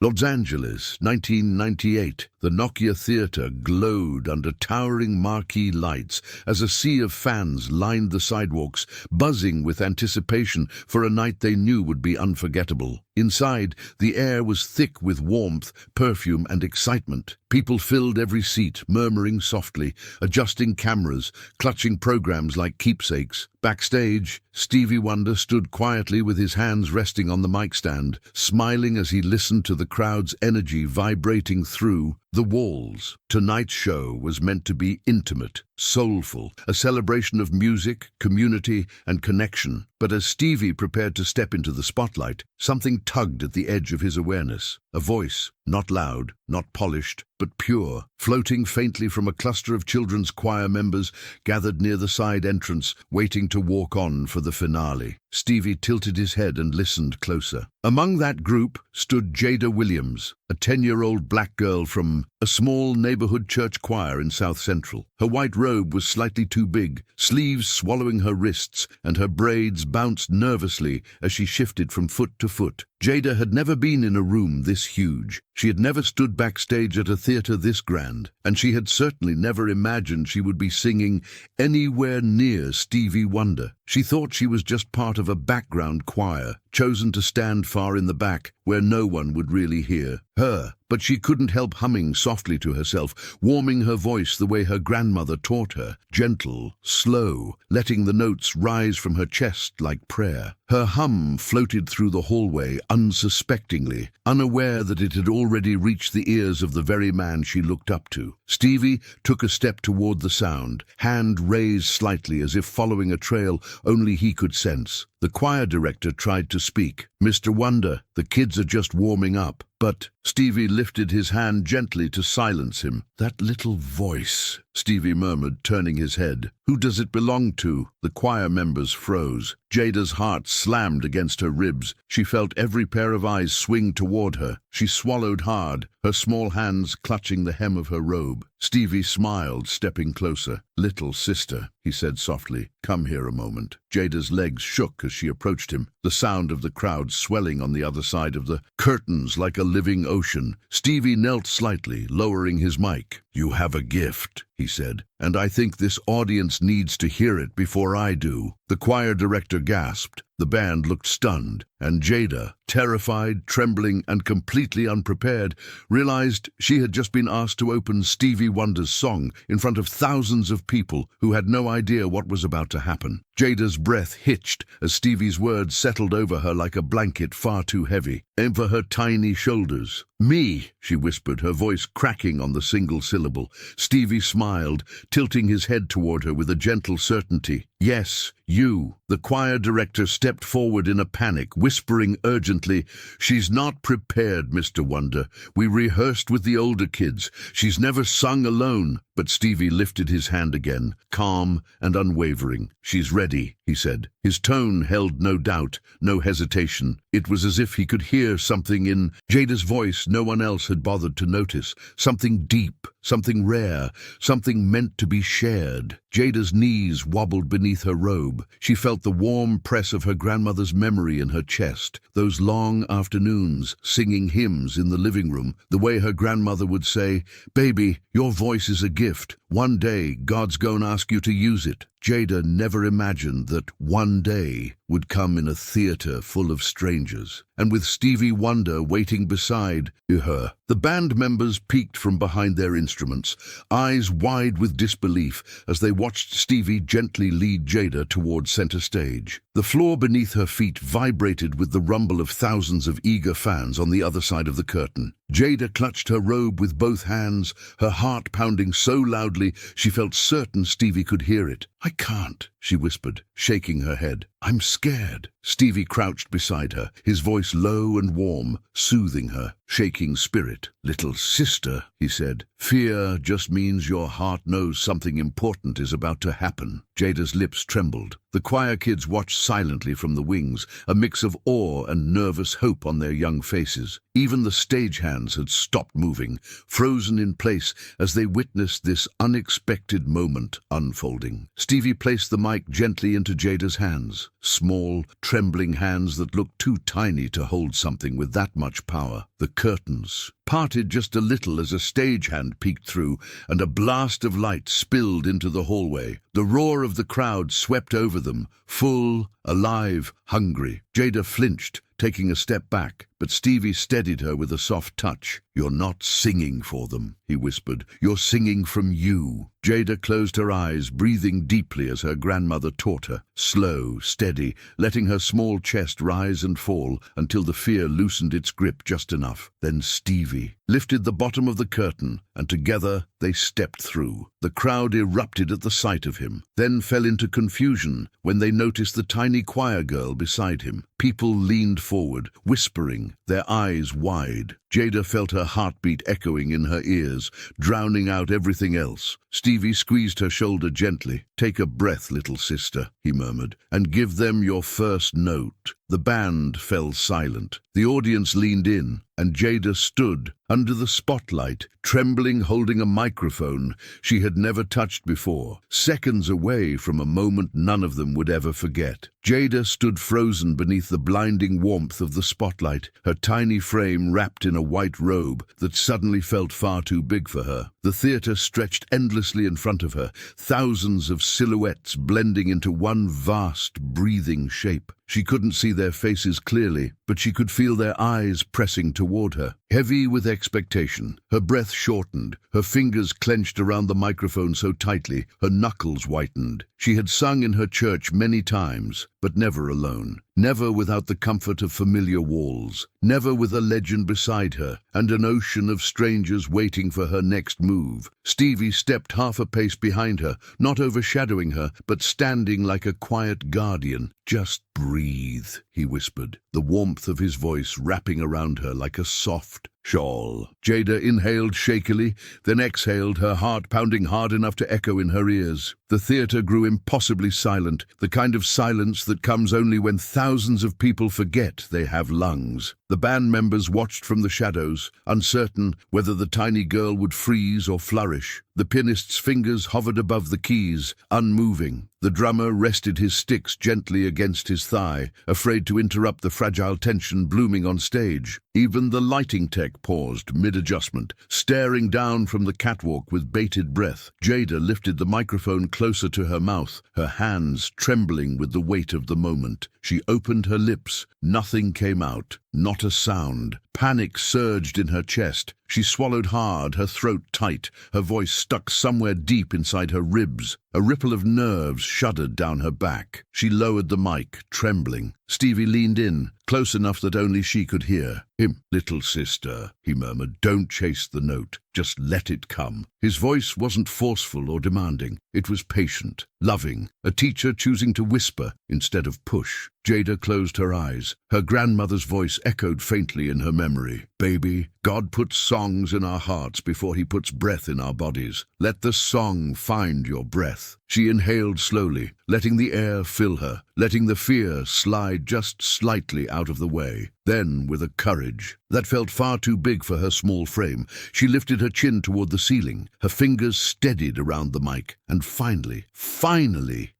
Los Angeles, 1998. The Nokia Theatre glowed under towering marquee lights as a sea of fans lined the sidewalks, buzzing with anticipation for a night they knew would be unforgettable. Inside, the air was thick with warmth, perfume, and excitement. People filled every seat, murmuring softly, adjusting cameras, clutching programs like keepsakes. Backstage, Stevie Wonder stood quietly with his hands resting on the mic stand, smiling as he listened to the crowd's energy vibrating through the walls. Tonight's show was meant to be intimate, soulful, a celebration of music, community, and connection. But as Stevie prepared to step into the spotlight, something tugged at the edge of his awareness. A voice, not loud, not polished, but pure, floating faintly from a cluster of children's choir members gathered near the side entrance, waiting to walk on for the finale. Stevie tilted his head and listened closer. Among that group stood Jada Williams, a 10-year-old black girl from a small neighborhood church choir in South Central. Her white robe was slightly too big, sleeves swallowing her wrists, and her braids bounced nervously as she shifted from foot to foot. Jada had never been in a room this huge. She had never stood backstage at a theater this grand, and she had certainly never imagined she would be singing anywhere near Stevie Wonder. She thought she was just part of a background choir, chosen to stand far in the back, where no one would really hear her. But she couldn't help humming softly to herself, warming her voice the way her grandmother taught her, gentle, slow, letting the notes rise from her chest like prayer. Her hum floated through the hallway unsuspectingly, unaware that it had already reached the ears of the very man she looked up to. Stevie took a step toward the sound, hand raised slightly as if following a trail only he could sense. The choir director tried to speak. "Mr. Wonder, the kids are just warming up." But Stevie lifted his hand gently to silence him. "That little voice," Stevie murmured, turning his head. "Who does it belong to?" The choir members froze. Jada's heart slammed against her ribs. She felt every pair of eyes swing toward her. She swallowed hard, her small hands clutching the hem of her robe. Stevie smiled, stepping closer. "Little sister," he said softly, "come here a moment." Jada's legs shook as she approached him, the sound of the crowd swelling on the other side of the curtains like a living ocean. Stevie knelt slightly, lowering his mic. "You have a gift," he said, "and I think this audience needs to hear it before I do." The choir director gasped. The band looked stunned, and Jada, terrified, trembling, and completely unprepared, realized she had just been asked to open Stevie Wonder's song in front of thousands of people who had no idea what was about to happen. Jada's breath hitched as Stevie's words settled over her like a blanket far too heavy, over her tiny shoulders. "Me," she whispered, her voice cracking on the single syllable. Stevie smiled, tilting his head toward her with a gentle certainty. "Yes, you." The choir director stepped forward in a panic, whispering urgently, "She's not prepared, Mr. Wonder. We rehearsed with the older kids. She's never sung alone." But Stevie lifted his hand again, calm and unwavering. "She's ready," he said. His tone held no doubt, no hesitation. It was as if he could hear something in Jada's voice no one else had bothered to notice. Something deep, something rare, something meant to be shared. Jada's knees wobbled beneath her robe. She felt the warm press of her grandmother's memory in her chest. Those long afternoons, singing hymns in the living room, the way her grandmother would say, "Baby, your voice is a gift. One day, God's gonna ask you to use it." Jada never imagined that one day would come in a theater full of strangers, and with Stevie Wonder waiting beside her. The band members peeked from behind their instruments, eyes wide with disbelief as they watched Stevie gently lead Jada toward center stage. The floor beneath her feet vibrated with the rumble of thousands of eager fans on the other side of the curtain. Jada clutched her robe with both hands, her heart pounding so loudly she felt certain Stevie could hear it. "I can't," she whispered, shaking her head. "I'm scared." Stevie crouched beside her, his voice low and warm, soothing her shaking spirit. "Little sister," he said, "fear just means your heart knows something important is about to happen." Jada's lips trembled. The choir kids watched silently from the wings, a mix of awe and nervous hope on their young faces. Even the stagehands had stopped moving, frozen in place as they witnessed this unexpected moment unfolding. Stevie placed the mic gently into Jada's hands, small, trembling hands that looked too tiny to hold something with that much power. The curtains parted just a little as a stagehand peeked through, and a blast of light spilled into the hallway. The roar of the crowd swept over them, full, alive, hungry. Jada flinched, taking a step back, but Stevie steadied her with a soft touch. "You're not singing for them," he whispered. "You're singing from you." Jada closed her eyes, breathing deeply as her grandmother taught her. Slow, steady, letting her small chest rise and fall until the fear loosened its grip just enough. Then Stevie lifted the bottom of the curtain, and together they stepped through. The crowd erupted at the sight of him, then fell into confusion when they noticed the tiny choir girl beside him. People leaned forward, whispering, their eyes wide. Jada felt her heartbeat echoing in her ears, drowning out everything else. Stevie squeezed her shoulder gently. "Take a breath, little sister," he murmured, "and give them your first note." The band fell silent. The audience leaned in, and Jada stood under the spotlight, trembling, holding a microphone she had never touched before, seconds away from a moment none of them would ever forget. Jada stood frozen beneath the blinding warmth of the spotlight, her tiny frame wrapped in a white robe that suddenly felt far too big for her. The theater stretched endlessly in front of her, thousands of silhouettes blending into one vast, breathing shape. She couldn't see their faces clearly, but she could feel their eyes pressing toward her. Heavy with expectation, her breath shortened, her fingers clenched around the microphone so tightly, her knuckles whitened. She had sung in her church many times, but never alone. Never without the comfort of familiar walls. Never with a legend beside her, and an ocean of strangers waiting for her next move. Stevie stepped half a pace behind her, not overshadowing her, but standing like a quiet guardian. "Just breathe," he whispered, the warmth of his voice wrapping around her like a soft shawl. Jada inhaled shakily, then exhaled, her heart pounding hard enough to echo in her ears. The theater grew impossibly silent, the kind of silence that comes only when thousands of people forget they have lungs. The band members watched from the shadows, uncertain whether the tiny girl would freeze or flourish. The pianist's fingers hovered above the keys, unmoving. The drummer rested his sticks gently against his thigh, afraid to interrupt the fragile tension blooming on stage. Even the lighting tech paused mid-adjustment, staring down from the catwalk with bated breath. Jada lifted the microphone closer to her mouth, her hands trembling with the weight of the moment. She opened her lips. Nothing came out, not a sound. Panic surged in her chest. She swallowed hard, her throat tight, her voice stuck somewhere deep inside her ribs. A ripple of nerves shuddered down her back. She lowered the mic, trembling. Stevie leaned in, close enough that only she could hear him. "Little sister," he murmured, "don't chase the note. Just let it come." His voice wasn't forceful or demanding. It was patient, loving, a teacher choosing to whisper instead of push. Jada closed her eyes. Her grandmother's voice echoed faintly in her memory. "Baby, God puts songs in our hearts before he puts breath in our bodies. Let the song find your breath." She inhaled slowly, letting the air fill her, letting the fear slide just slightly out of the way. Then, with a courage that felt far too big for her small frame, she lifted her chin toward the ceiling, her fingers steadied around the mic, and finally,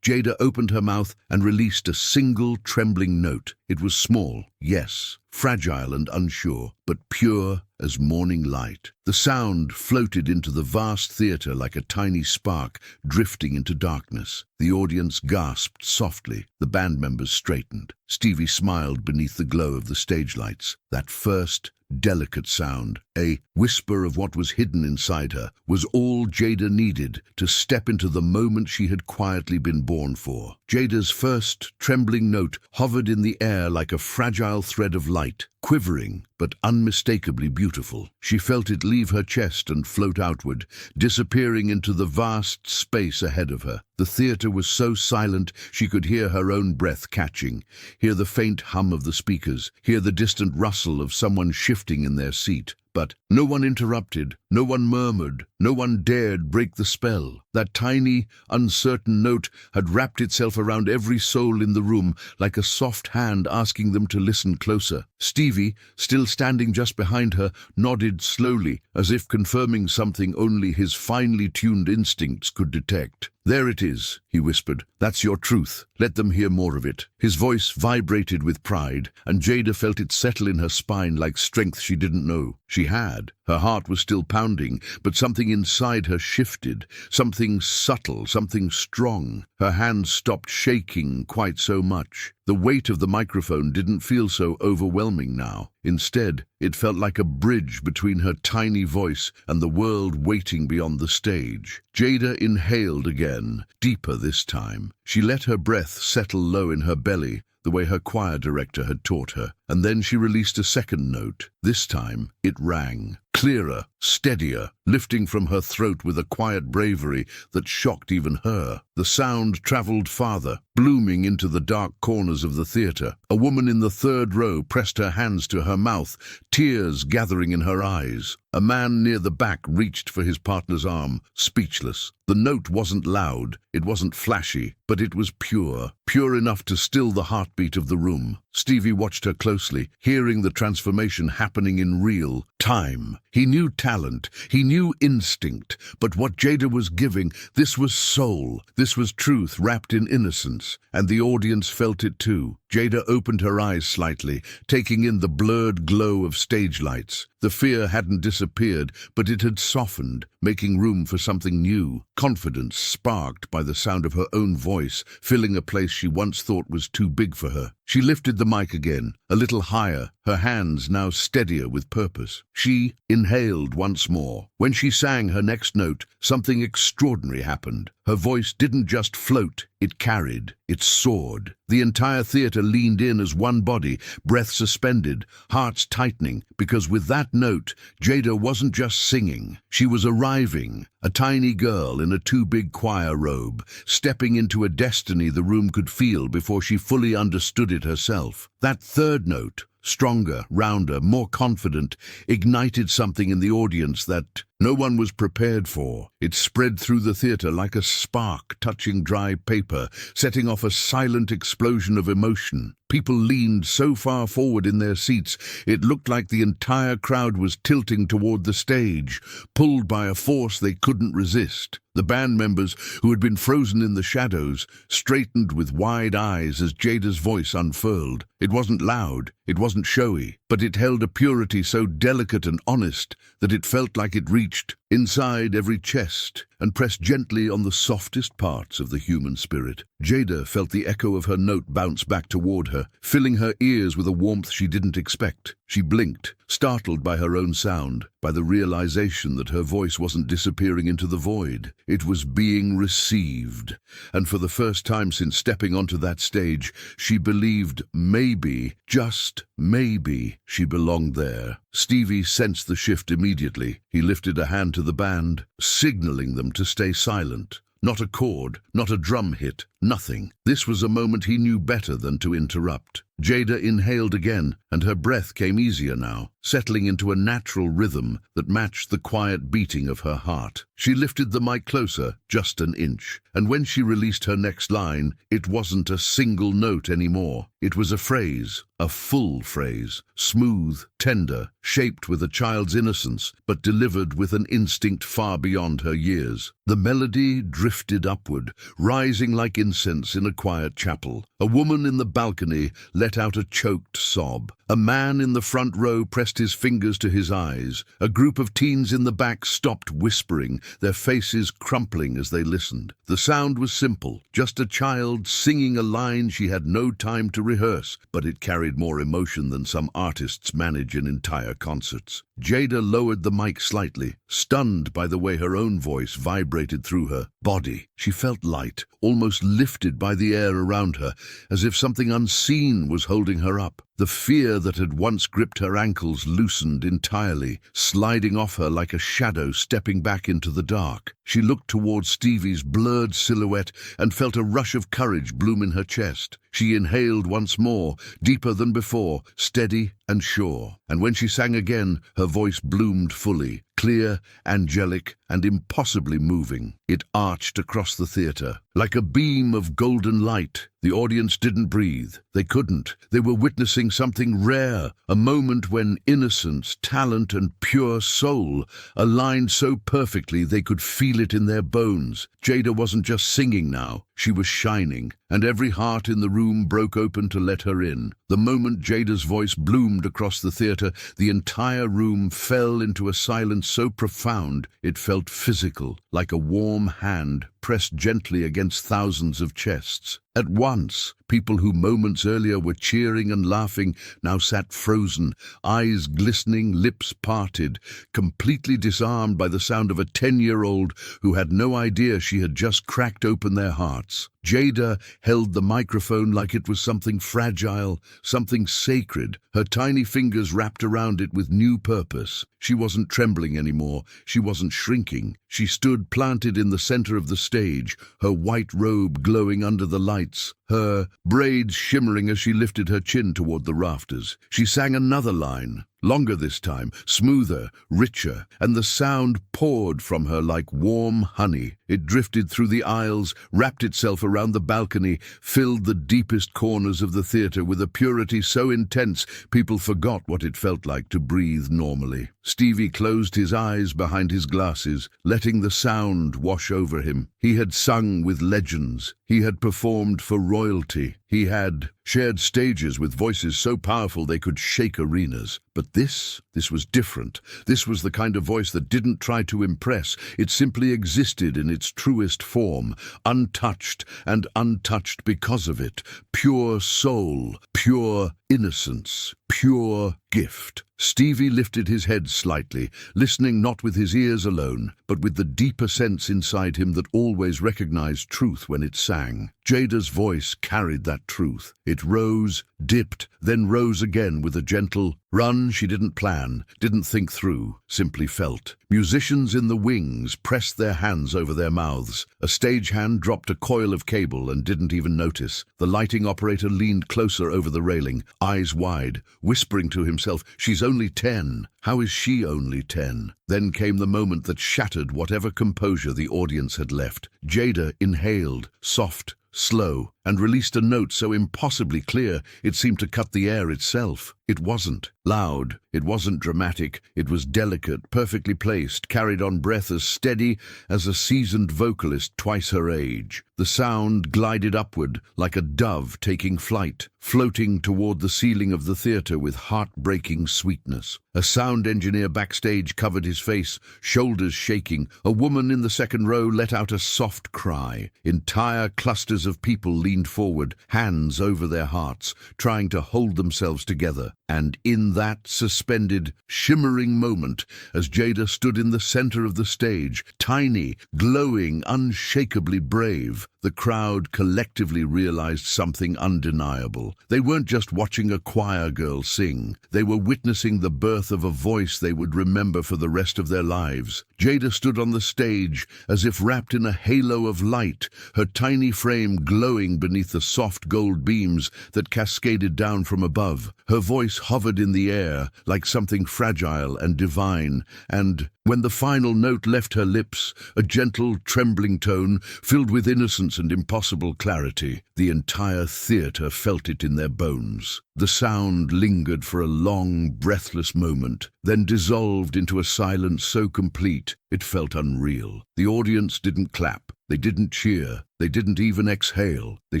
Jada opened her mouth and released a single trembling note. It was small, yes, fragile and unsure, but pure as morning light. The sound floated into the vast theater like a tiny spark drifting into darkness. The audience gasped softly. The band members straightened. Stevie smiled beneath the glow of the stage lights. That first, delicate sound, a whisper of what was hidden inside her, was all Jada needed to step into the moment she had quietly been born for. Jada's first trembling note hovered in the air like a fragile thread of light, quivering but unmistakably beautiful. She felt it leave her chest and float outward, disappearing into the vast space ahead of her. The theater was so silent she could hear her own breath catching, hear the faint hum of the speakers, hear the distant rustle of someone shifting in their seat. But no one interrupted, No one murmured. No one dared break the spell. That tiny, uncertain note had wrapped itself around every soul in the room like a soft hand asking them to listen closer. Stevie, still standing just behind her, nodded slowly, as if confirming something only his finely tuned instincts could detect. "There it is," he whispered. "That's your truth. Let them hear more of it." His voice vibrated with pride, and Jada felt it settle in her spine like strength she didn't know she had. Her heart was still pounding, but something inside her shifted, something subtle, something strong. Her hands stopped shaking quite so much. The weight of the microphone didn't feel so overwhelming now. Instead, it felt like a bridge between her tiny voice and the world waiting beyond the stage. Jada inhaled again, deeper this time. She let her breath settle low in her belly, the way her choir director had taught her, and then she released a second note. This time, it rang. Clearer, steadier, lifting from her throat with a quiet bravery that shocked even her. The sound traveled farther, blooming into the dark corners of the theatre. A woman in the third row pressed her hands to her mouth, tears gathering in her eyes. A man near the back reached for his partner's arm, speechless. The note wasn't loud, it wasn't flashy, but it was pure, pure enough to still the heartbeat of the room. Stevie watched her closely, hearing the transformation happening in real time. He knew talent, he knew instinct, but what Jada was giving, this was soul, this was truth wrapped in innocence, and the audience felt it too. Jada opened her eyes slightly, taking in the blurred glow of stage lights. The fear hadn't disappeared, but it had softened, making room for something new. Confidence sparked by the sound of her own voice, filling a place she once thought was too big for her. She lifted the mic again, a little higher, her hands now steadier with purpose. She inhaled once more. When she sang her next note, something extraordinary happened. Her voice didn't just float, it carried, it soared. The entire theatre leaned in as one body, breath suspended, hearts tightening, because with that note, Jada wasn't just singing. She was arriving, a tiny girl in a too-big choir robe, stepping into a destiny the room could feel before she fully understood it herself. That third note, stronger, rounder, more confident, ignited something in the audience that no one was prepared for. It spread through the theatre like a spark touching dry paper, setting off a silent explosion of emotion. People leaned so far forward in their seats, it looked like the entire crowd was tilting toward the stage, pulled by a force they couldn't resist. The band members, who had been frozen in the shadows, straightened with wide eyes as Jada's voice unfurled. It wasn't loud, it wasn't showy, but it held a purity so delicate and honest that it felt like it reached inside every chest and pressed gently on the softest parts of the human spirit. Jada felt the echo of her note bounce back toward her, filling her ears with a warmth she didn't expect. She blinked, startled by her own sound, by the realization that her voice wasn't disappearing into the void. It was being received. And for the first time since stepping onto that stage, she believed maybe, just maybe, she belonged there. Stevie sensed the shift immediately. He lifted a hand to the band, signaling them to stay silent. Not a chord, not a drum hit, nothing. This was a moment he knew better than to interrupt. Jada inhaled again, and her breath came easier now, settling into a natural rhythm that matched the quiet beating of her heart. She lifted the mic closer, just an inch, and when she released her next line, it wasn't a single note anymore. It was a phrase, a full phrase, smooth, tender, shaped with a child's innocence, but delivered with an instinct far beyond her years. The melody drifted upward, rising like incense in a quiet chapel. A woman in the balcony let out a choked sob. A man in the front row pressed his fingers to his eyes. A group of teens in the back stopped whispering, their faces crumpling as they listened. The sound was simple, just a child singing a line she had no time to rehearse, but it carried more emotion than some artists manage in entire concerts. Jada lowered the mic slightly, stunned by the way her own voice vibrated through her body. She felt light, almost lifted by the air around her, as if something unseen was holding her up. The fear that had once gripped her ankles loosened entirely, sliding off her like a shadow stepping back into the dark. She looked towards Stevie's blurred silhouette and felt a rush of courage bloom in her chest. She inhaled once more, deeper than before, steady and sure. And when she sang again, her voice bloomed fully, clear, angelic, and impossibly moving. It arched across the theatre. Like a beam of golden light, the audience didn't breathe. They couldn't. They were witnessing something rare, a moment when innocence, talent, and pure soul aligned so perfectly they could feel it in their bones. Jada wasn't just singing now, she was shining, and every heart in the room broke open to let her in. The moment Jada's voice bloomed across the theatre, the entire room fell into a silence so profound it felt physical, like a warm hand pressed gently against thousands of chests. At once, people who moments earlier were cheering and laughing now sat frozen, eyes glistening, lips parted, completely disarmed by the sound of a 10-year-old who had no idea she had just cracked open their hearts. Jada held the microphone like it was something fragile, something sacred, her tiny fingers wrapped around it with new purpose. She wasn't trembling anymore, she wasn't shrinking. She stood planted in the center of the stage, her white robe glowing under the lights, her braids shimmering as she lifted her chin toward the rafters. She sang another line, longer this time, smoother, richer, and the sound poured from her like warm honey. It drifted through the aisles, wrapped itself around the balcony, filled the deepest corners of the theatre with a purity so intense people forgot what it felt like to breathe normally. Stevie closed his eyes behind his glasses, letting the sound wash over him. He had sung with legends. He had performed for royalty. He had shared stages with voices so powerful they could shake arenas. But this was different. This was the kind of voice that didn't try to impress. It simply existed in its truest form, untouched and untouched because of it. Pure soul, pure innocence, pure gift. Stevie lifted his head slightly, listening not with his ears alone, but with the deeper sense inside him that always recognized truth when it sang. Jada's voice carried that truth. It rose, dipped, then rose again with a gentle run she didn't plan, didn't think through, simply felt. Musicians in the wings pressed their hands over their mouths. A stagehand dropped a coil of cable and didn't even notice. The lighting operator leaned closer over the railing, eyes wide, whispering to himself, "She's only 10. How is she only 10? Then came the moment that shattered whatever composure the audience had left. Jada inhaled, soft, slow, and released a note so impossibly clear it seemed to cut the air itself. It wasn't loud, it wasn't dramatic, it was delicate, perfectly placed, carried on breath as steady as a seasoned vocalist twice her age. The sound glided upward like a dove taking flight, floating toward the ceiling of the theatre with heart-breaking sweetness. A sound engineer backstage covered his face, shoulders shaking. A woman in the second row let out a soft cry. Entire clusters of people leaned forward, hands over their hearts, trying to hold themselves together. And in that suspended, shimmering moment, as Jada stood in the center of the stage, tiny, glowing, unshakably brave, the crowd collectively realized something undeniable. They weren't just watching a choir girl sing. They were witnessing the birth of a voice they would remember for the rest of their lives. Jada stood on the stage as if wrapped in a halo of light, her tiny frame glowing beneath the soft gold beams that cascaded down from above. Her voice hovered in the air like something fragile and divine, and when the final note left her lips, a gentle, trembling tone filled with innocence and impossible clarity, the entire theatre felt it in their bones. The sound lingered for a long, breathless moment, then dissolved into a silence so complete it felt unreal. The audience didn't clap. They didn't cheer. They didn't even exhale. They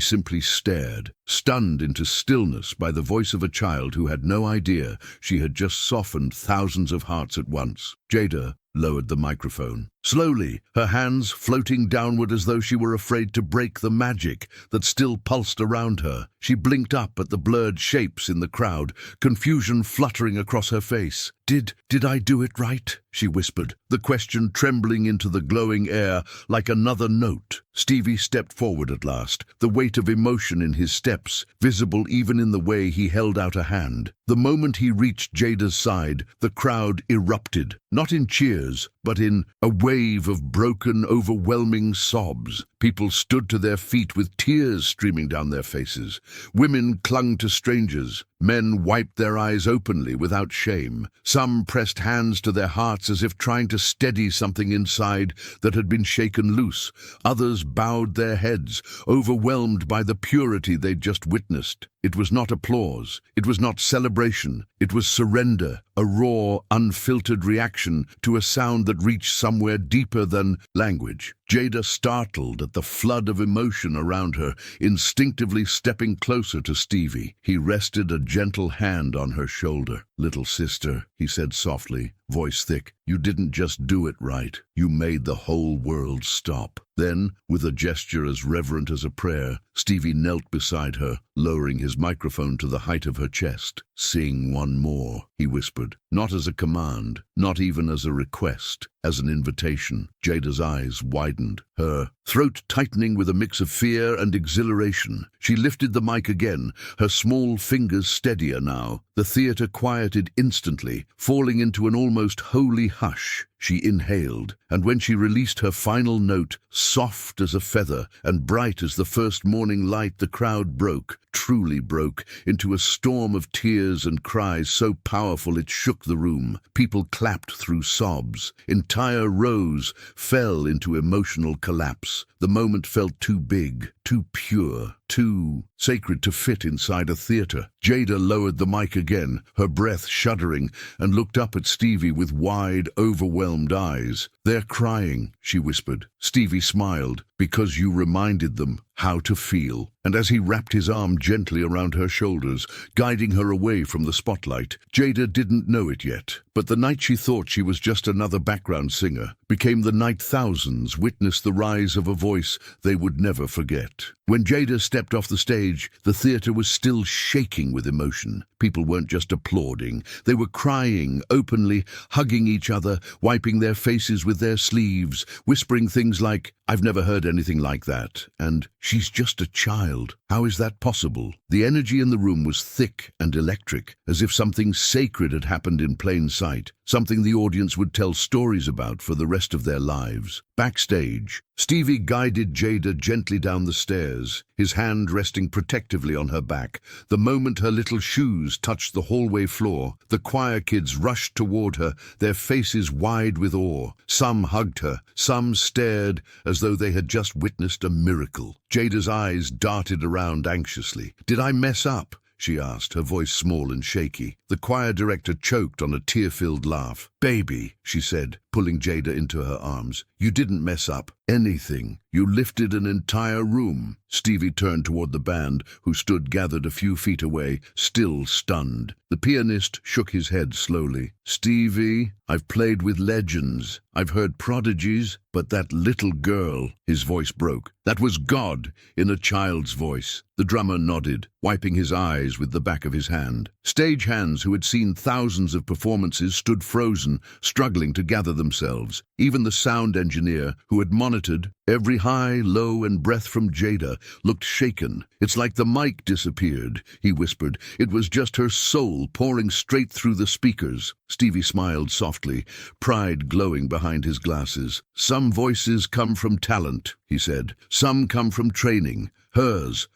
simply stared, stunned into stillness by the voice of a child who had no idea she had just softened thousands of hearts at once. Jada lowered the microphone. Slowly, her hands floating downward as though she were afraid to break the magic that still pulsed around her. She blinked up at the blurred shapes in the crowd, confusion fluttering across her face. Did I do it right?" she whispered, the question trembling into the glowing air like another note. Stevie stepped forward at last, the weight of emotion in his steps, visible even in the way he held out a hand. The moment he reached Jada's side, the crowd erupted, not in cheers, but in a wave of broken, overwhelming sobs. People stood to their feet with tears streaming down their faces. Women clung to strangers. Men wiped their eyes openly without shame. Some pressed hands to their hearts as if trying to steady something inside that had been shaken loose. Others bowed their heads, overwhelmed by the purity they'd just witnessed. It was not applause. It was not celebration. It was surrender, a raw, unfiltered reaction to a sound that reached somewhere deeper than language. Jada, startled at the flood of emotion around her, instinctively stepping closer to Stevie. He rested a gentle hand on her shoulder. "Little sister," he said softly, voice thick, "you didn't just do it right. You made the whole world stop." Then, with a gesture as reverent as a prayer, Stevie knelt beside her, lowering his microphone to the height of her chest. "Sing one more," he whispered, not as a command, not even as a request, as an invitation. Jada's eyes widened, her throat tightening with a mix of fear and exhilaration. She lifted the mic again, her small fingers steadier now. The theatre quieted instantly, falling into an almost holy hush. She inhaled, and when she released her final note, soft as a feather and bright as the first morning light, the crowd broke, truly broke, into a storm of tears and cries so powerful it shook the room. People clapped through sobs. Entire rows fell into emotional collapse. The moment felt too big, too pure, too sacred to fit inside a theatre. Jada lowered the mic again, her breath shuddering, and looked up at Stevie with wide, overwhelmed eyes. "They're crying," she whispered. Stevie smiled, "because you reminded them how to feel." And as he wrapped his arm gently around her shoulders, guiding her away from the spotlight, Jada didn't know it yet, but the night she thought she was just another background singer became the night thousands witnessed the rise of a voice they would never forget. When Jada stepped off the stage, the theatre was still shaking with emotion. People weren't just applauding, they were crying openly, hugging each other, wiping their faces with their sleeves, whispering things like, "I've never heard anything like that," and "She's just a child. How is that possible?" The energy in the room was thick and electric, as if something sacred had happened in plain sight, something the audience would tell stories about for the rest of their lives. Backstage, Stevie guided Jada gently down the stairs, his hand resting protectively on her back. The moment her little shoes touched the hallway floor, the choir kids rushed toward her, their faces wide with awe. Some hugged her, some stared as though they had just witnessed a miracle. Jada's eyes darted around anxiously. "Did I mess up?" she asked, her voice small and shaky. The choir director choked on a tear-filled laugh. "Baby," she said, pulling Jada into her arms, "you didn't mess up anything. You lifted an entire room." Stevie turned toward the band, who stood gathered a few feet away, still stunned. The pianist shook his head slowly. "Stevie, I've played with legends. I've heard prodigies, but that little girl," his voice broke. "That was God in a child's voice." The drummer nodded, wiping his eyes with the back of his hand. Stagehands who had seen thousands of performances stood frozen, struggling to gather themselves. Even the sound engineer, who had monitored every high, low, and breath from Jada, looked shaken. "It's like the mic disappeared," he whispered. "It was just her soul pouring straight through the speakers." Stevie smiled softly, pride glowing behind his glasses. "Some voices come from talent," he said. "Some come from training. Hers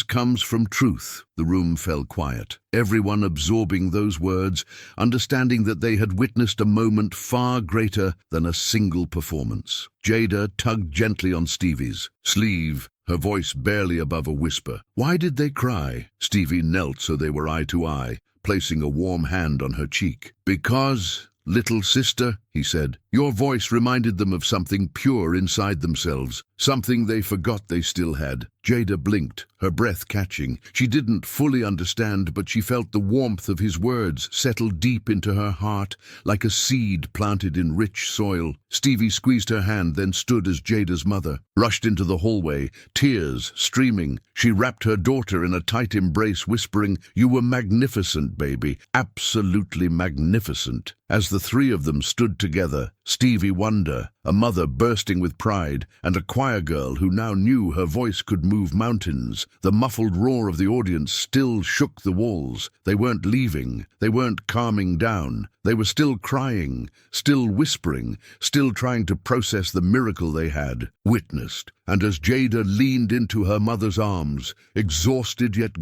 comes from truth." The room fell quiet, everyone absorbing those words, understanding that they had witnessed a moment far greater than a single performance. Jada tugged gently on Stevie's sleeve, her voice barely above a whisper. "Why did they cry?" Stevie knelt so they were eye to eye, placing a warm hand on her cheek. "Because, little sister," he said, "your voice reminded them of something pure inside themselves, something they forgot they still had." Jada blinked, her breath catching. She didn't fully understand, but she felt the warmth of his words settle deep into her heart, like a seed planted in rich soil. Stevie squeezed her hand, then stood as Jada's mother, rushed into the hallway, tears streaming. She wrapped her daughter in a tight embrace, whispering, "You were magnificent, baby, absolutely magnificent." As the three of them stood together, Stevie Wonder, a mother bursting with pride, and a choir girl who now knew her voice could move mountains, the muffled roar of the audience still shook the walls. They weren't leaving, they weren't calming down. They were still crying, still whispering, still trying to process the miracle they had witnessed. And as Jada leaned into her mother's arms, exhausted yet